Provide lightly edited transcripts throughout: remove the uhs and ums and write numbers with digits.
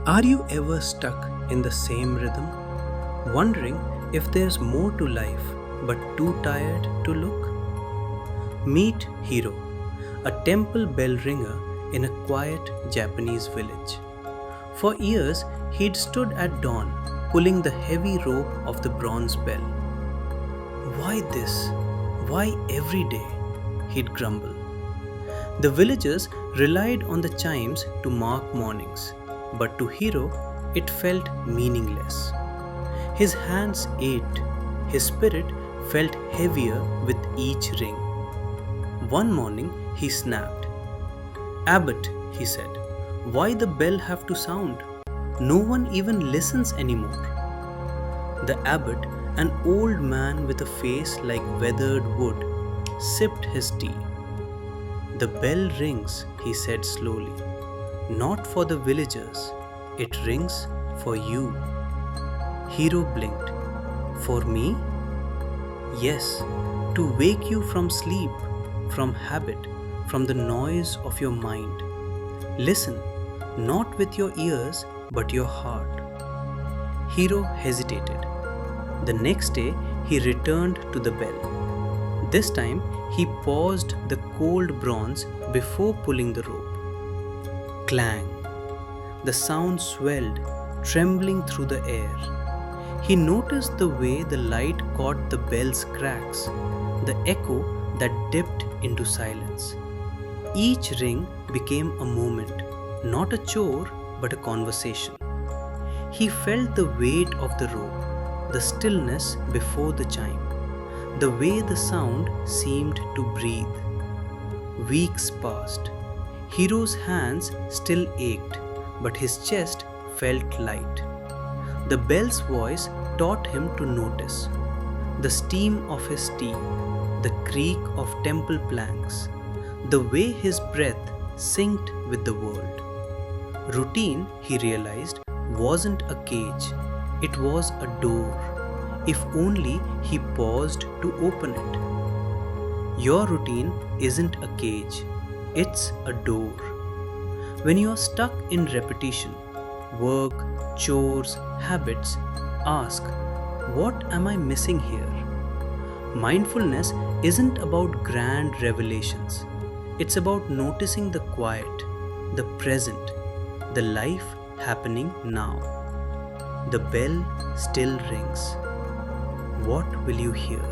Are you ever stuck in the same rhythm, wondering if there's more to life but too tired to look? Meet Hiro, a temple bell ringer in a quiet Japanese village. For years, he'd stood at dawn, pulling the heavy rope of the bronze bell. Why this? Why every day? He'd grumble. The villagers relied on the chimes to mark mornings, but to Hiro it felt meaningless. His hands ached, his spirit felt heavier with each ring. One morning he snapped. Abbot, he said, why the bell have to sound? No one even listens anymore. The abbot, an old man with a face like weathered wood, sipped his tea. The bell rings, he said slowly, not for the villagers, it rings for you. Hiro blinked. For me? Yes, to wake you from sleep, from habit, from the noise of your mind. Listen, not with your ears, but your heart. Hiro hesitated. The next day, he returned to the bell. This time, he paused the cold bronze before pulling the rope. Clang! The sound swelled, trembling through the air. He noticed the way the light caught the bell's cracks, the echo that dipped into silence. Each ring became a moment, not a chore, but a conversation. He felt the weight of the rope, the stillness before the chime, the way the sound seemed to breathe. Weeks passed. Hiro's hands still ached, but his chest felt light. The bell's voice taught him to notice the steam of his tea, the creak of temple planks, the way his breath synced with the world. Routine, he realized, wasn't a cage, it was a door, if only he paused to open it. Your routine isn't a cage, it's a door. When you are stuck in repetition, work, chores, habits, ask, what am I missing here? Mindfulness isn't about grand revelations. It's about noticing the quiet, the present, the life happening now. The bell still rings. What will you hear?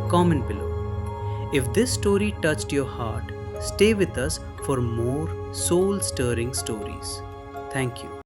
Comment below. If this story touched your heart, stay with us for more soul-stirring stories. Thank you.